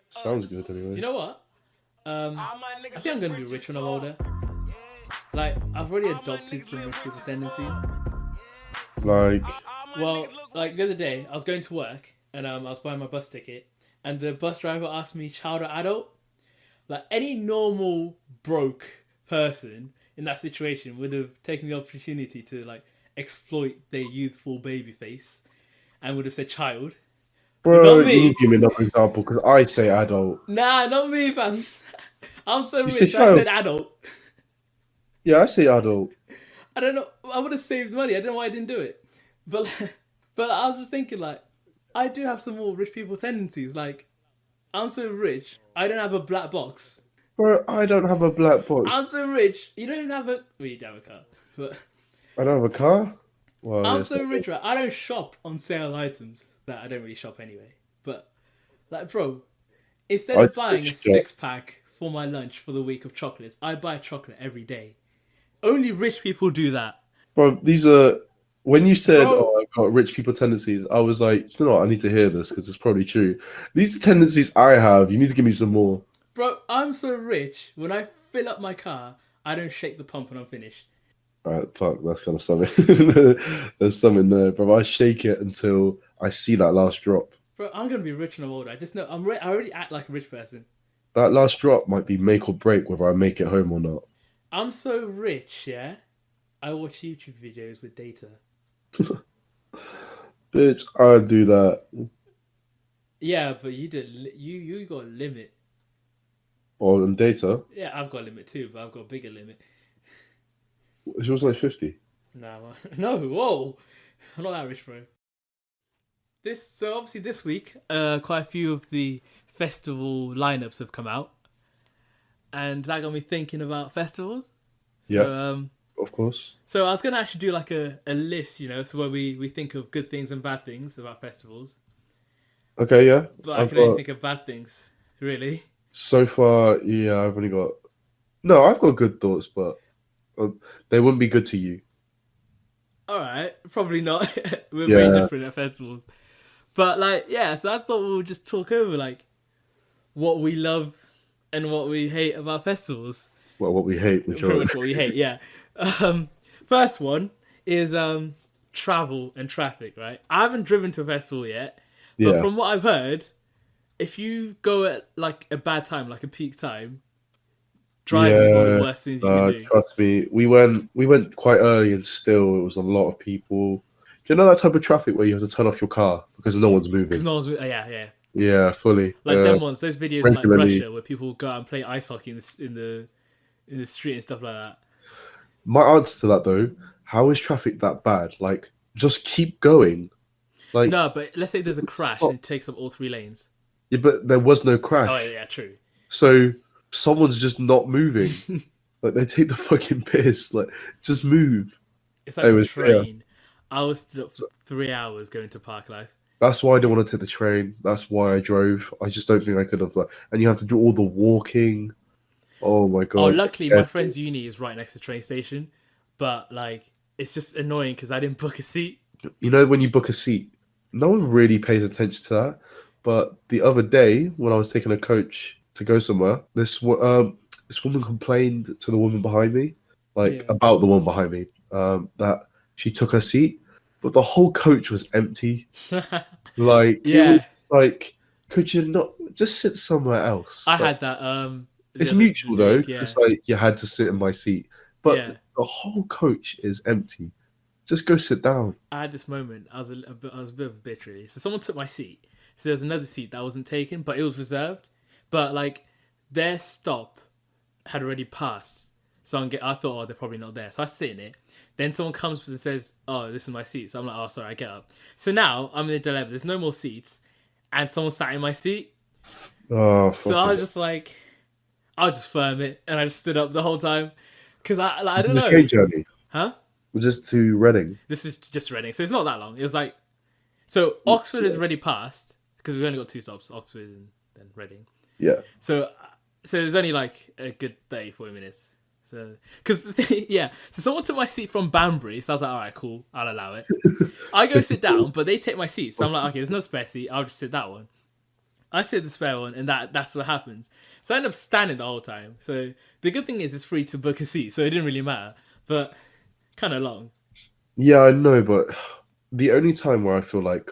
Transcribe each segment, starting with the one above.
Sounds good Do anyway. you know what? I think I'm gonna be rich when I'm older. Like I've already adopted some rich people tendencies. Like, Well, like the other day, I was going to work and I was buying my bus ticket, and the bus driver asked me child or adult. Like any normal broke person in that situation would have taken the opportunity to like exploit their youthful baby face and would have said child, but bro, not you need me. to give me another example because I say adult. Nah, not me, fam. I'm so You say rich. I child. said adult. Yeah, I say adult. I don't know. I would have saved money. I don't know why I didn't do it. But but I was just thinking like, I do have some more rich people tendencies. Like I'm so rich. I don't have a black box. Bro, I don't have a black box. I'm so rich. You don't even have a. Well, you do have a car, but I don't have a car. Well, I'm yes. so rich, right? I don't shop on sale items. That I don't really shop anyway. But like, bro, instead I of buying a shop. 6-pack for my lunch for the week of chocolates, I buy chocolate every day. Only rich people do that, Bro, these are. When you said, bro. "Oh, I've got rich people tendencies," I was like, you know what? I need to hear this because it's probably true. These are tendencies I have. You need to give me some more. Bro, I'm so rich. When I fill up my car, I don't shake the pump when I'm finished. All right, fuck, that's kind of something. There's something there, bro. I shake it until I see that last drop. Bro, I'm gonna be rich when I'm older. I just know I already act like a rich person. That last drop might be make or break whether I make it home or not. I'm so rich, yeah. I watch YouTube videos with data. Bitch, I do that. Yeah, but you got a limit. On data, Yeah, I've got a limit too, but I've got a bigger limit. it was like 50. Nah, man. No, whoa, I'm not that rich, bro. So obviously this week, quite a few of the festival lineups have come out, and that got me thinking about festivals. Yeah, So of course. so I was gonna actually do like a list, so where we think of good things and bad things about festivals, Okay, yeah. but I I've can only got think of bad things, really. so far, yeah, I've only got. No, I've got good thoughts, but uh, they wouldn't be good to you. All right, probably not. We're very Yeah, different at festivals, but like, yeah. So I thought we would just talk over like what we love and what we hate about festivals. well, what we hate, Pretty majority. much what we hate, yeah. Um, First one is travel and traffic. Right, I haven't driven to a festival yet, but Yeah, from what I've heard, if you go at like a bad time, like a peak time, driving is one of the yeah. worst things you can do. Trust me, we went quite early, and still it was a lot of people. Do you know that type of traffic where you have to turn off your car because no one's Because moving? no one's, yeah, yeah. Yeah, fully. Like them ones, those videos in like Regularly. Russia where people go out and play ice hockey in the street and stuff like that. My answer to that though, how is traffic that bad? Like, just keep going. Like, No, but let's say there's a crash and stop. it takes up all 3 lanes. Yeah, but there was no Oh crash, yeah, true. so someone's just not moving. Like, they take the fucking piss. Like, just move. It's like It the was yeah. train. I was stood up for 3 hours going to Park Life. That's why I didn't want to take the train. That's why I drove. I just don't think I could have. Like, and you have to do all the walking. Oh my Oh, god. luckily my Yeah. friend's uni is right next to the train station, but like it's just annoying because I didn't book a seat. You know when you book a seat, no one really pays attention to that. But the other day when I was taking a coach to go somewhere, this woman complained to the woman behind me, like Yeah, about the one behind me, that she took her seat, but the whole coach was empty. Like it was yeah. like, could you not just sit somewhere else? I Like, had that it's the mutual though, week. because Yeah, like you had to sit in my seat, but yeah. the whole coach is empty. Just go sit down. I had this moment. I was a bit of a bitch really. So someone took my seat. So there was another seat that wasn't taken, but it was reserved. But like their stop had already passed. So I thought, oh, they're probably not there. So I sit in it. Then someone comes and says, oh, this is my seat. So I'm like, oh, sorry, I get up. So now I'm in the dilemma. There's no more seats, and someone sat in my seat. Oh, So I fuck was it. just like, I'll just firm it, and I just stood up the whole time because I This don't is a know, train journey. huh? Just to Reading. This is just Reading, so it's not that long. It was like so Oxford has already passed because we've only got 2 stops, Oxford and then Reading. Yeah. So there's only like a good 30-40 minutes. So because yeah, so someone took my seat from Banbury, so I was like, all right, cool, I'll allow it. I go sit down, but they take my seat, so I'm like, okay, there's no spare seat, I'll just sit that one. I sit the spare one, and that's what happens. So I end up standing the whole time. So the good thing is it's free to book a seat, so it didn't really matter. But kind of long. Yeah, I know, but the only time where I feel like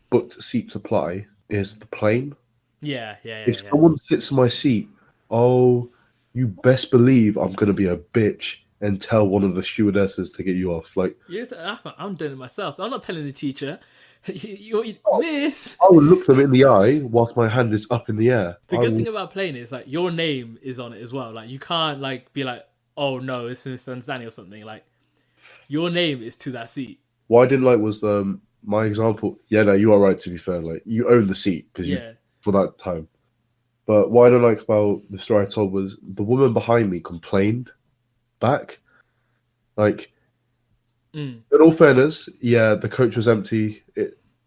booked seats apply is the plane. Yeah, yeah, If yeah, yeah. someone sits in my seat, oh, you best believe I'm gonna be a bitch and tell one of the stewardesses to get you off. Like, I'm doing it myself. I'm not telling the teacher. Miss. I will look them in the eye whilst my hand is up in the air. The I good will. thing about plane is like your name is on it as well. Like you can't like be like, oh no, it's a misunderstanding or something. Like your name is to that seat. What I didn't like was my example. Yeah, no, you are right. To be fair, like you own the seat because you Yeah. for that time. But what I don't like about the story I told was the woman behind me complained back. Like, Mm. in all fairness, yeah, the coach was empty.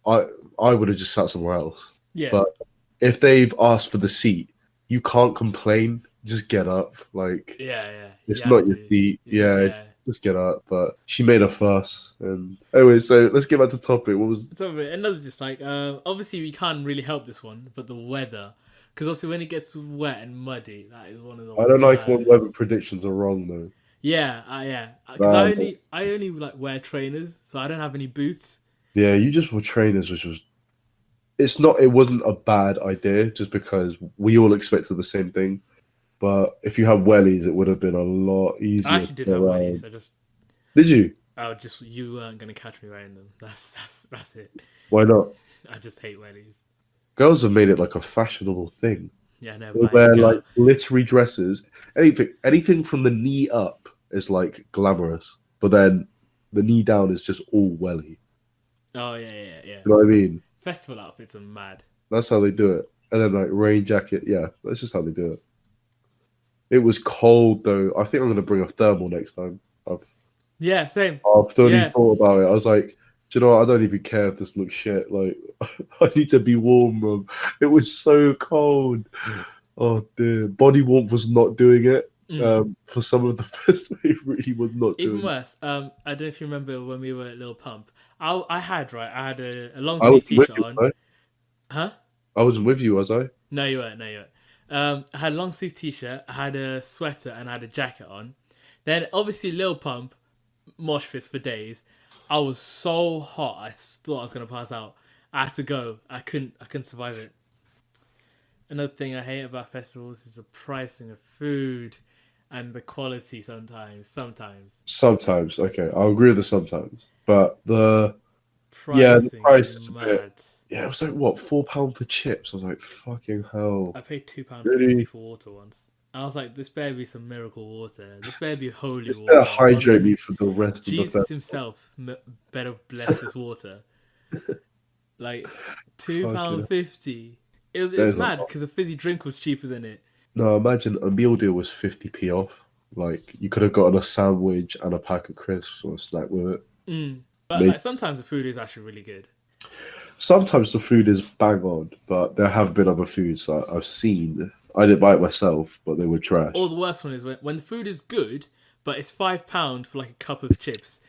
I I would have just sat somewhere else. Yeah. But if they've asked for the seat, you can't complain. Just get up. Like, Yeah. Yeah. You it's have not your to. seat. Yeah, Yeah. just get up. But she made a fuss. And anyway, so let's get back to the topic. What was? So another dislike. Obviously we can't really help this one, but the weather, because obviously when it gets wet and muddy, that is one of the I don't like when weather worst. predictions are wrong though. Yeah. Yeah. Because Man, I only like wear trainers, so I don't have any boots. yeah, you just were trainers, which was it's not it wasn't a bad idea just because we all expected the same thing. But if you had wellies, it would have been a lot I easier to actually did go have around. wellies. I just Did you? you weren't gonna catch me wearing them. That's it. Why not? I just hate wellies. Girls have made it like a fashionable thing. Yeah, no, They but any wear like girl. glittery dresses. Anything from the knee up is like glamorous. But then the knee down is just all welly. Oh yeah, yeah, yeah. You know what I mean? Festival outfits are mad. That's how they do it. And then like rain jacket, yeah, that's just how they do it. It was cold though. I think I'm gonna bring a thermal next time. I've Yeah, same. I've thoroughly Yeah, thought about it. I was like, do you know what? I don't even care if this looks shit. Like, I need to be warm, bro. It was so cold. Oh dear, body warmth was not doing it. mm. For some of the festival, it really was not Even doing it. worse. I don't know if you remember when we were at Lil Pump. I had a long I sleeve wasn't with t-shirt you, on. was Huh? I? I wasn't with you, was I? No, you weren't. No, you weren't. I had a long sleeve t-shirt. I had a sweater and I had a jacket on. Then obviously Lil Pump, mosh fist for days. I was so hot. I thought I was gonna pass out. I had to go. I couldn't survive it. Another thing I hate about festivals is the pricing of food and the quality sometimes. Sometimes. Sometimes, okay, I'll agree with the sometimes, but the Pricing is price is a bit. mad. Yeah, it was like what £4 for chips. I was like, fucking hell, I paid £2.50 really? for water once. I was like, this better be some miracle water. This better be holy It's better water. hydrate me Honestly, for the rest of the Jesus festival. himself better bless this water. Like two Fucking pound fifty. It's There's a mad lot. because a fizzy drink was cheaper than it. No, imagine a meal deal was 50p off. Like you could have gotten a sandwich and a pack of crisps or a snack with it. Mm. But Maybe. like sometimes the food is actually really good. Sometimes the food is bang on, but there have been other foods that I've seen. I didn't buy it myself, but they were Or trash. the worst one is when the food is good, but it's £5 for like a cup of chips,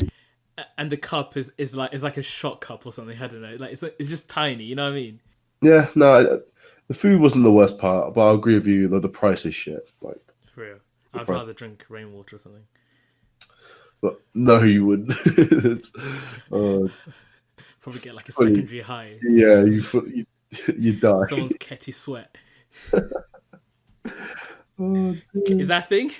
and the cup is like a shot cup or something. I don't know. It's just tiny. You know what I mean? Yeah, no, the food wasn't the worst part, but I'll agree with you that the price is shit. Like For real. the I'd price, rather drink rainwater or something. but no, you wouldn't. It's, uh, Probably get like a fully, secondary high. yeah, you die. Someone's ketty sweat. Oh, Is dear. that a thing?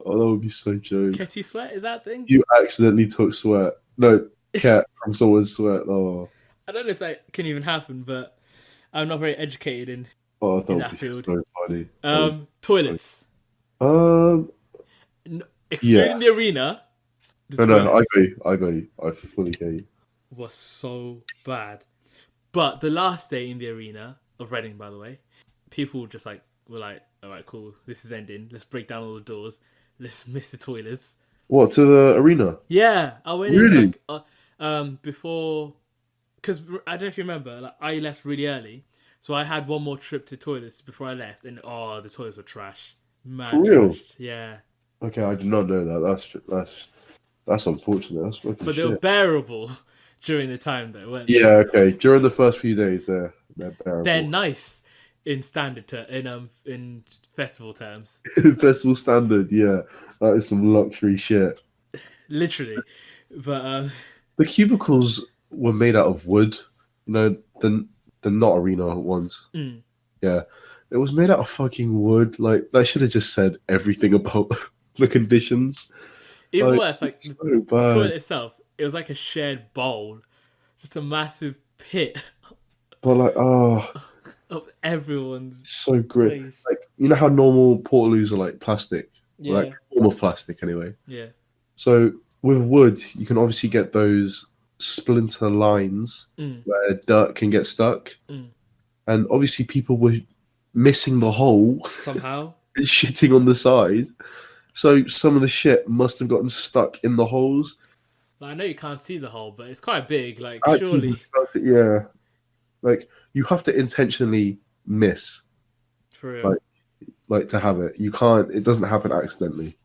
Oh, that would be so joke. Ketty sweat? Is that a thing? You accidentally took sweat. No, cat from someone's sweat. Oh, I don't know if that can even happen, but I'm not very educated that in would that be field. so funny. That would be so. Toilets. Um, Excluding yeah. the arena, the No, I toilets got you. I got you. I fully get you. was so bad. But the last day in the arena of Reading, by the way, people just like were like, "All right, cool. This is ending. Let's break down all the doors. Let's miss the toilets." What to the arena? Yeah, I went in Really? like before, because I don't know if you remember. Like I left really early, so I had one more trip to toilets before I left, and the toilets were trash, For mad real? trash. Yeah, Okay, I did not know that. That's unfortunate. That's fucking but they were shit. bearable during the time though, weren't they? Yeah. Okay. During the first few days, they're They're bearable. nice. in in festival terms. Festival standard, yeah. That is some luxury shit. Literally. But The cubicles were made out of wood, you know, the not arena ones. mm. Yeah. It was made out of fucking wood. Like, that should have just said everything about the conditions. Even Like, worse, like it's so the toilet bad. itself, it was like a shared bowl, just a massive pit But like, oh, of everyone's so grit. waste. Like, you know how normal portaloos are like plastic? Like, Yeah, form of plastic anyway. yeah, So with wood, you can obviously get those splinter lines mm, where dirt can get stuck. mm. And obviously people were missing the hole Somehow. and shitting on the side. So some of the shit must have gotten stuck in the holes. Like, I know you can't see the hole, but it's quite big. Like, Actually, surely, yeah. Like you have to intentionally miss, for real. like to have it. You can't. It doesn't happen accidentally.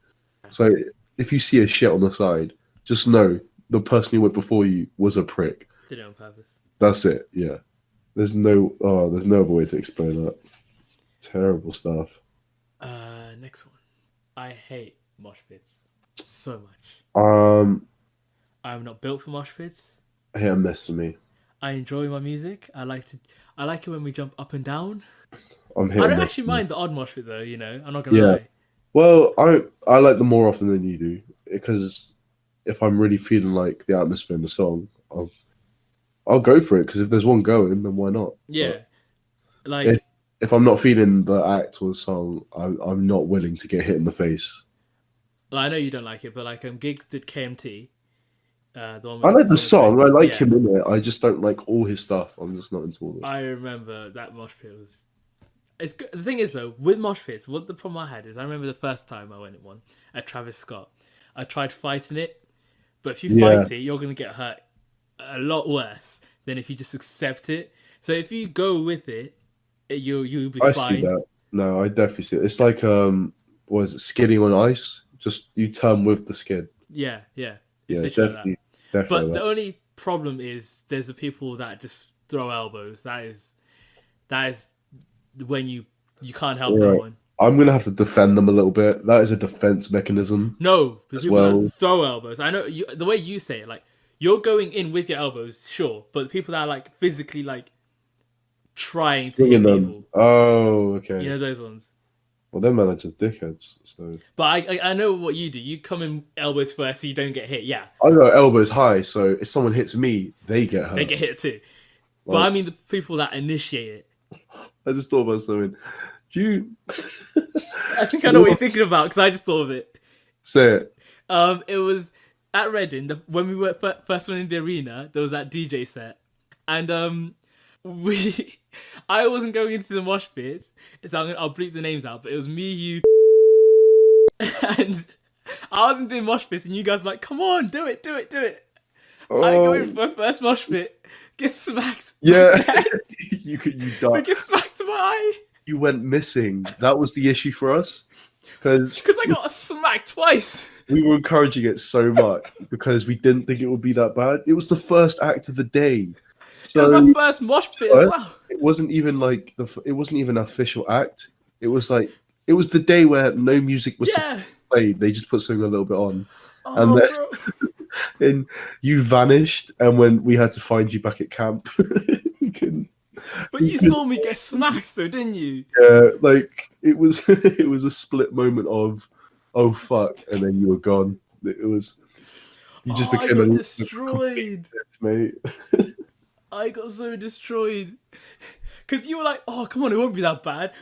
So if you see a shit on the side, just know the person who went before you was a prick. Did it on purpose. That's it. Yeah. There's no other way to explain that. Terrible stuff. Next one. I hate mosh pits so much. I'm not built for mosh pits. Hit and miss for me. I enjoy my music. I like it when we jump up and down. I'm hit I and don't miss actually for me. mind the odd mosh pit though. You know, I'm not gonna Yeah. lie. Well, I like them more often than you do because if I'm really feeling like the atmosphere in the song, I'll go for it because if there's one going, then why not? Yeah, But like if I'm not feeling the act or the song, I'm not willing to get hit in the face. I know you don't like it, but like Gigs did KMT, the one I with like the with song. I like yeah. him in it. I just don't like all his stuff. I'm just not into all of it. I remember that mosh pit was. It's good. The thing is though, with mosh pits, what the problem I had is I remember the first time I went in one at Travis Scott. I tried fighting it, but if you Yeah. fight it, you're gonna get hurt a lot worse than if you just accept it. So if you go with it, you'll be I fine. see that. No, I definitely see it. It's like what is it, skidding on ice? Just you turn with the skid. Yeah, yeah. It's Yeah, literally like definitely, that. definitely. But the That. only problem is there's the people that just throw elbows. That is when you can't help that Right. one. I'm gonna have to defend them a little bit. That is a defense mechanism No, the as people well. that throw elbows. I know you, the way you say it, like you're going in with your elbows, sure, but the people that are like physically like trying to hit Swinging them. people, Oh, okay. you know those ones. Well, them men are just dickheads. So But I know what you do. You come in elbows first, so you don't get hit. Yeah, I go elbows high. So if someone hits me, they get hurt. they get hit too. But Like, I mean the people that initiate it. I just thought about something. Do you I think I know what you're thinking about because I just thought of it. say it? It was at Reading when we were first one in the arena. There was that DJ set, and we. I wasn't going into the mosh pits, so I'll bleep the names out. But it was me, you, and I wasn't doing mosh pits, and you guys were like, "Come on, do it, do it, do it." I go in for my first mosh pit, get smacked. Yeah, you I died. get smacked in my eye You went missing. That was the issue for us because because I got smacked twice. we were encouraging it so much because we didn't think it would be that bad. It was the first act of the day, It was so my first mosh pit as well. it wasn't even like it wasn't even an official act. It was like it was the day where no music was Yeah. played. They just put something a little bit on, Oh, and then bro. and you vanished. And when we had to find you back at camp, we couldn't. But you saw me get smacked, though, didn't you? Like it was it was a split moment of oh fuck, and then you were gone. It was you just I became got a destroyed. mate. I got so destroyed. Because you were like, oh, come on, it won't be that bad.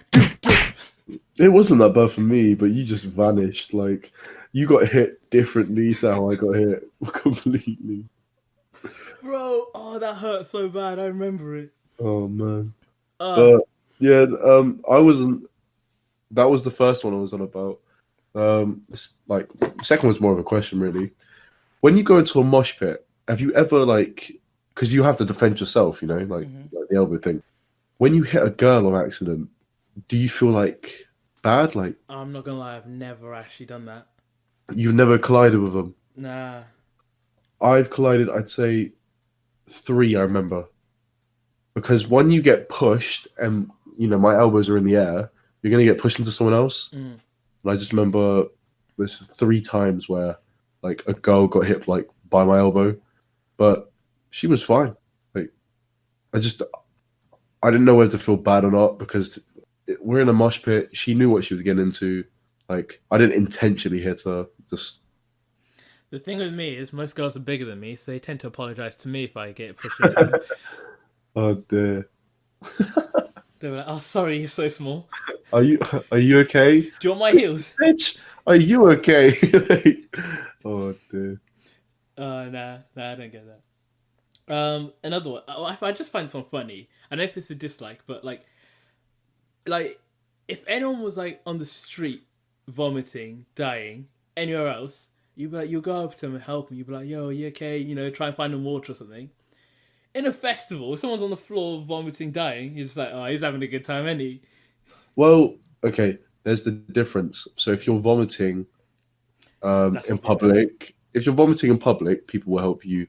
It wasn't that bad for me, but you just vanished. Like you got hit differently to how I got hit completely. Bro, oh, that hurt so bad. I remember it. Oh man. Uh, But yeah, I wasn't. That was the first one I was on about. Like the second one's more of a question, really. When you go into a mosh pit, have you ever like, because you have to defend yourself, you know, like the elbow thing. When you hit a girl on accident, do you feel like bad? Like I'm not going to lie, I've never actually done that. you've never collided with them? Nah. I've collided. I'd say 3. I remember because when you get pushed and my elbows are in the air, you're gonna get pushed into someone else. Mm. And I just remember there's 3 times where like a girl got hit like by my elbow, but she was fine. Like I didn't know whether to feel bad or not because we're in a mosh pit. She knew what she was getting into. Like I didn't intentionally hit her. Just The thing with me is most girls are bigger than me, so they tend to apologize to me if I get pushed into them. oh dear. They were like, "Oh, sorry, you're so small. Are you okay? Do you want my heels?" Bitch, are you okay? oh dear. Nah, I don't get that. Another one. I just find this one funny. I don't know if it's a dislike, but like, if anyone was like on the street vomiting, dying, anywhere else, you'd be like, you'll go up to them and help them. You'd be like, "Yo, are you okay?" Try and find them water or something. In a festival, if someone's on the floor vomiting, dying, you're just like, "Oh, he's having a good time, ain't he?" Well, okay. There's the difference. So if you're vomiting in public, people will help you,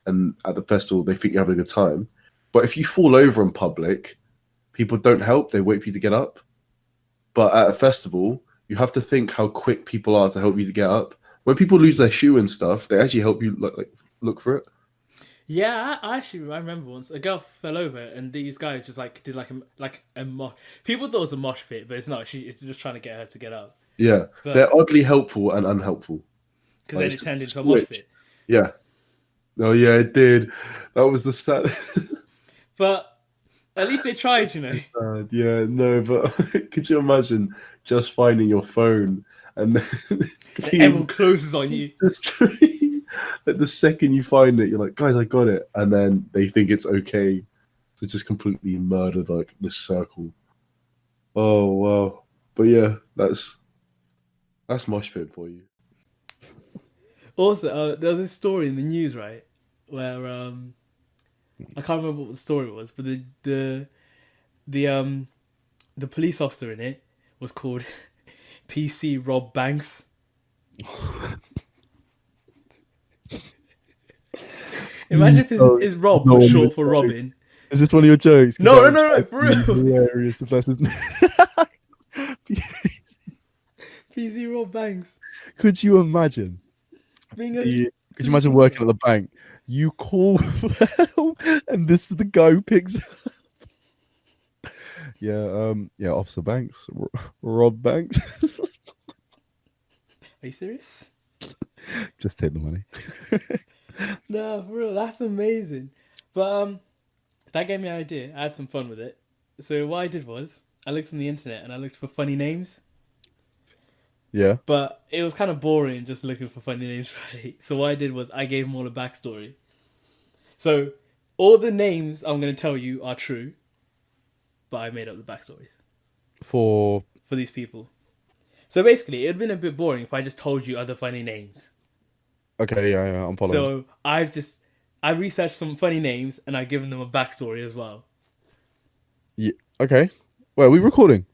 and at the festival they think you're having a good time. But if you fall over in public, people don't help. They wait for you to get up. But at a festival, you have to think how quick people are to help you to get up. When people lose their shoe and stuff, they actually help you look for it. Yeah, I remember once a girl fell over and these guys just like did a mosh. People thought it was a mosh pit, but it's not. It's just trying to get her to get up. Yeah, But, they're oddly helpful and unhelpful. because then it turned into a mosh pit. Yeah. Oh yeah, it did. That was the sad. But at least they tried, Yeah, no, but could you imagine just finding your phone and then Everyone closes on you. just like the second you find it, you're like, guys, I got it, and then they think it's okay to just completely murder like this circle. Oh wow! But yeah, that's mosh pit for you. Also, there was this story in the news, right, where I can't remember what the story was, but the police officer in it was called PC Rob Banks. Imagine if his Rob was short for Robin. Is this one of your jokes? No, for real. Hilarious if that's his name. PC Rob Banks. Could you imagine? Could you imagine working at the bank? You call for help, and this is the guy who picks up. Yeah, Officer Banks, Rob Banks. Are you serious? Just take the money. No, for real, that's amazing. But that gave me an idea. I had some fun with it. So what I did was I looked on the internet and I looked for funny names. Yeah. But it was kind of boring just looking for funny names, right? So what I did was I gave them all a backstory. So all the names I'm going to tell you are true, but I made up the backstories For these people. So basically, it would have been a bit boring if I just told you other funny names. okay, yeah, I'm following. So I researched some funny names and I've given them a backstory as well. Yeah. Okay. Wait, are we recording?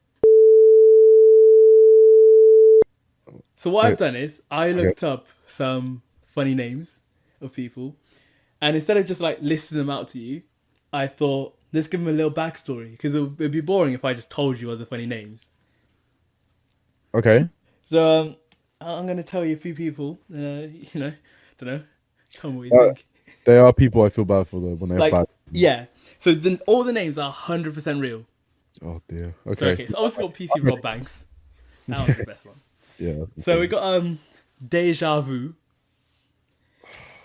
So what I've done is I looked up some funny names of people, and instead of just like listing them out to you, I thought let's give them a little backstory because it'd be boring if I just told you other funny names. Okay. So I'm gonna tell you a few people. Don't know. Tell me what you think. There are people I feel bad for though when they have bad. Yeah. So then all the names are 100% real. Oh dear. So Okay. so I also got PC Rob Banks. That was the best one. Yeah. So we got Deja Vu.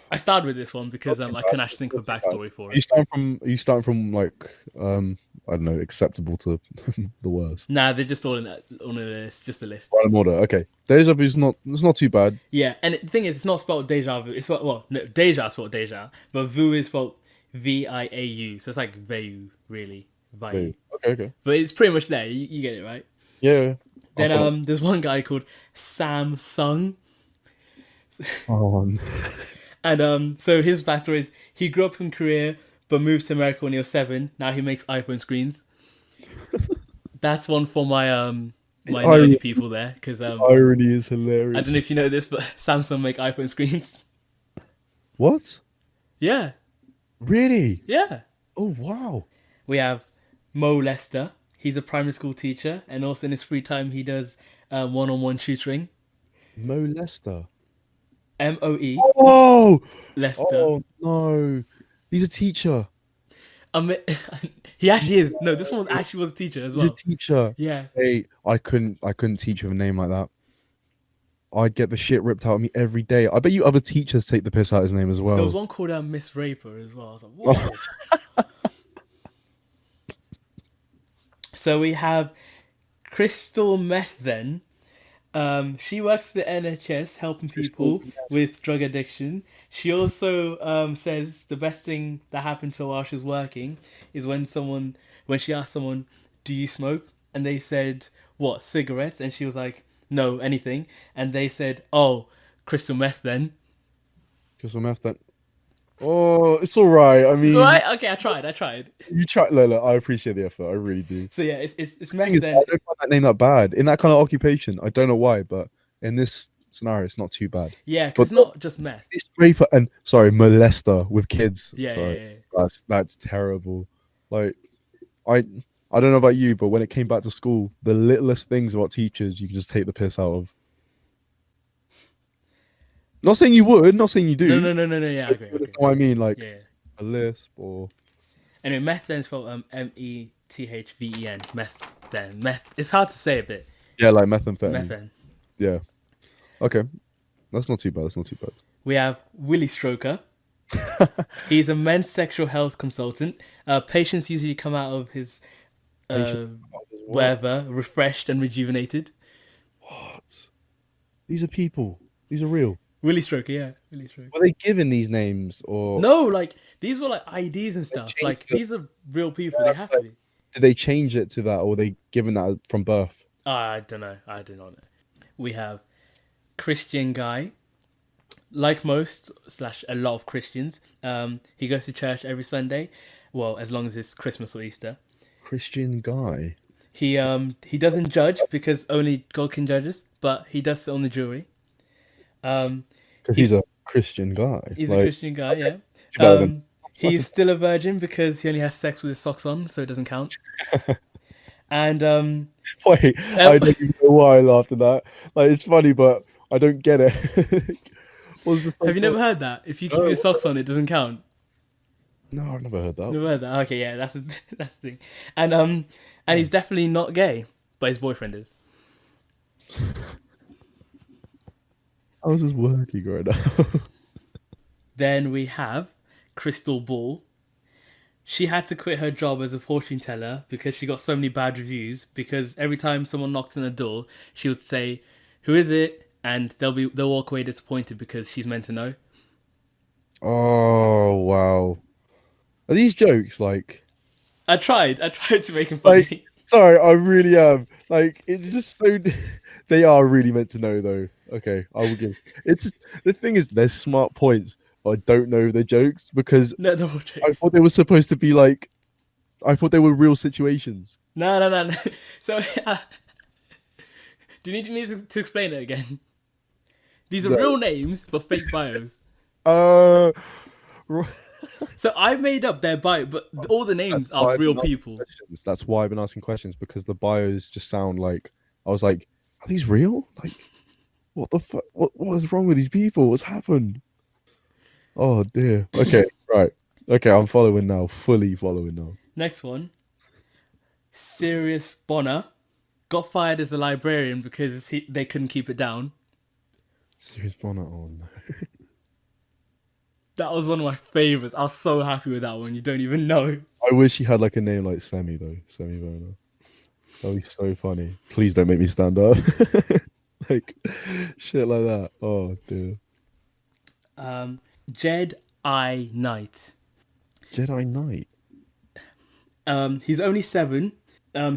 I started with this one because I couldn't actually think of a backstory for it. Are you starting from like I don't know, acceptable to the worst? Nah, they're just all in a list, just a list. Random order. Okay. Deja Vu's it's not too bad. Yeah, and the thing is, it's not spelled Deja Vu. It's spelled Deja is spelled Deja, but Vu is spelled Viau. So it's like Veu, really. Viau. Okay. But it's pretty much there. You get it, right? Yeah. Then there's one guy called Samsung. Oh. And so his backstory is he grew up in Korea but moved to America when he was 7. Now he makes iPhone screens. That's one for my nerdy people there because irony is hilarious. I don't know if you know this, but Samsung make iPhone screens. What? Yeah. Really? Yeah. Oh wow. We have Mo Lester. He's a primary school teacher, and also in his free time he does one-on-one tutoring. Mo Lester. Moe Oh, Lester. oh no, he's a teacher. I mean, he actually is. No, this one actually was a teacher as He's a well. teacher. Yeah. Hey, I couldn't teach with a name like that. I'd get the shit ripped out of me every day. I bet you other teachers take the piss out of his name as There was well. one called Miss Raper as well. I was like, whoa. So we have Crystal Meth then. She works at the NHS helping Crystal people with drug addiction. She also says the best thing that happened to her while she was working is when she asked someone, "Do you smoke?" and they said, "What, cigarettes?" and she was like, "No, anything." And they said, "Oh, crystal meth then." Crystal Meth. That. Oh, it's all right. I It's mean, alright. Okay, I tried. you try, Lola. I appreciate the effort. I really do. So yeah, it's Thing meth is, I then. don't find that name that bad in that kind of occupation. I don't know why, but in this scenario, it's not too bad. Yeah, because But it's not just meth. this raper and sorry, molester with kids. Yeah, yeah, Sorry, yeah. that's terrible. Like I I don't know about you, but when it came back to school, the littlest things about teachers you can just take the piss out of. Not saying you would, not saying you No, do. no, no, no, no. Yeah, I But agree, I you agree. understand what I mean, like Yeah. a lisp or Anyway, meth then is spelled Methven. Meth then. Meth. It's hard to say a bit. yeah, like methamphetamine. Methen. Yeah. Okay, that's not too bad. That's not too We have Willie Stroker. bad. He's a men's sexual health consultant. Patients usually come out of his Patient- uh, what? wherever refreshed and rejuvenated. What? These are people. These are real. Willie Stroker, yeah, Willie Stroker. Were they given these names or No, like these were like IDs and stuff. changed Like it? these are real people. They have to be. Did they change it to that or were they given that from birth? I don't know. I do not know. We have Christian Guy. Like most slash a lot of Christians, he goes to church every Sunday. Well, as long as it's Christmas or Easter. Christian guy. He doesn't judge because only God can judge us, but he does sit on the jury. Because He's he's a Christian guy. he's a Like, Christian guy, yeah. too bad of him. He's still a virgin because he only has sex with his socks on, so it doesn't count. And Wait, I don't even know why I laughed at that. Like, it's funny, but I don't get it. What was the have you song never called? heard that? If you keep No, your socks on, it doesn't count. no, I've never heard that. Never heard that. Okay, yeah, that's the, that's the thing. And he's definitely not gay, but his boyfriend is. I was just working right now. Then we have Crystal Ball. She had to quit her job as a fortune teller because she got so many bad reviews. Because every time someone knocks on the door, she would say, "Who is it?" and they'll walk away disappointed because she's meant to know. Oh, wow. Are these jokes like I tried to make him like funny. sorry, I really am. Like it's just so they are really meant to know though. Okay, I will give it's the thing is there's smart points, but I don't know the jokes because No, they're all I jokes. thought they were supposed to be like I thought they were real situations. No, no, no, no. So, do you need me to explain it again? These are No. real names, but fake bios. Uh right. So I made up their bio, but all the names That's are why I've real been asking people. questions. That's why I've been asking questions because the bios just sound like I was like, are these real? Like, what the fuck? What is wrong with these people? What's happened? Oh dear. Okay, right. Okay, I'm following now. Fully following now. Next one, Sirius Bonner got fired as a librarian because they couldn't keep it down. Serious Bonnet on. That was one of my favorites. I was so happy with that one. You don't even know. I wish he had like a name like Semi though. Semi Boner. That'd be so funny. Please don't make me stand up. Like shit like that. Oh dear. Jed I Knight. Jedi Knight. He's only 7.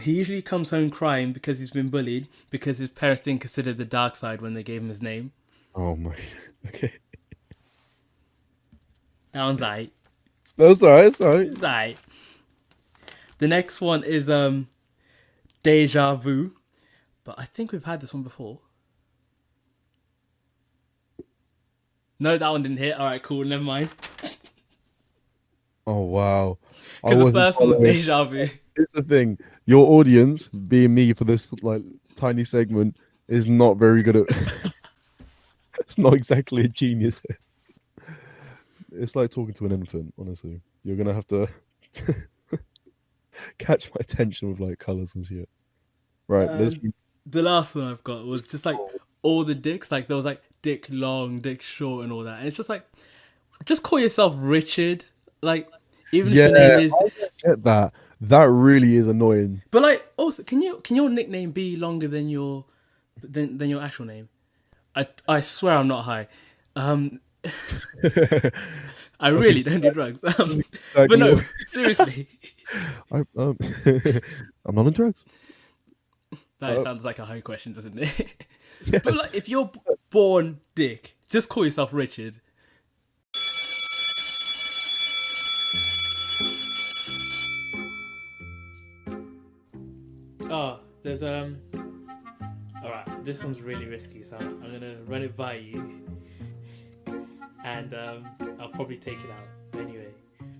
He usually comes home crying because he's been bullied because his parents didn't consider the dark side when they gave him his name. Oh my. Okay. That one's aight. That's alright. That's alright. It's aight. The next one is Deja Vu, but I think we've had this one before. No, that one didn't hit. All right, cool. Never mind. Oh wow. I Because the wasn't first one was following. Deja Vu. Here's the thing: your audience, being me for this like tiny segment, is not very good at. It's not exactly a genius. It's like talking to an infant. Honestly, you're gonna have to catch my attention with like colors and shit. Right, let's. The last one I've got was just like all the dicks. Like there was like dick long, dick short, and all that. And it's just like, just call yourself Richard. Like even if Yeah, your name is, I get that. That really is annoying. but like also, can your nickname be longer than your your actual name? I swear I'm not high. I really don't do drugs. But no, seriously, I'm not on drugs. that sounds like a high question, doesn't it? Yes. But like, if you're born Dick, just call yourself Richard. Oh, there's All right, this one's really risky, so I'm gonna run it by you, and I'll probably take it out anyway.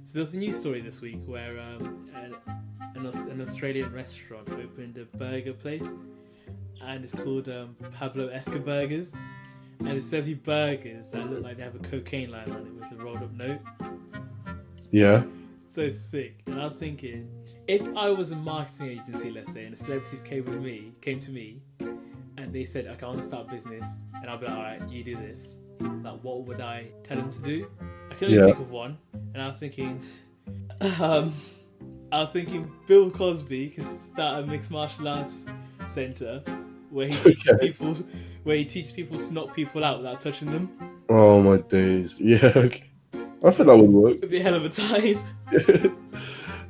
So there was a news story this week where an Australian restaurant opened a burger place, and it's called Pablo Escobar Burgers, and it's serving burgers that look like they have a cocaine line on it with a rolled up note. Yeah. So sick. And I was thinking, if I was a marketing agency, let's say, and the celebrities came to me, and they said, okay, I want to start a business, and I'll be like, all right, you do this. Like, what would I tell them to do? I can only think of one, and I was thinking, Bill Cosby can start a mixed martial arts center where he teaches people to knock people out without touching them. Oh my days. Yeah. Okay. I think that would work. It'd be a hell of a time.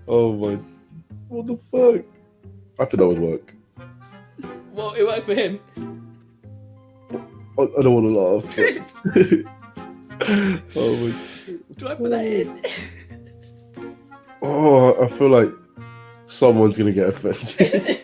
Oh my. What the fuck? I think that would work. Well, it worked for him. I don't want to laugh. But... oh my. Do I put that in? Oh, I feel like someone's gonna get offended.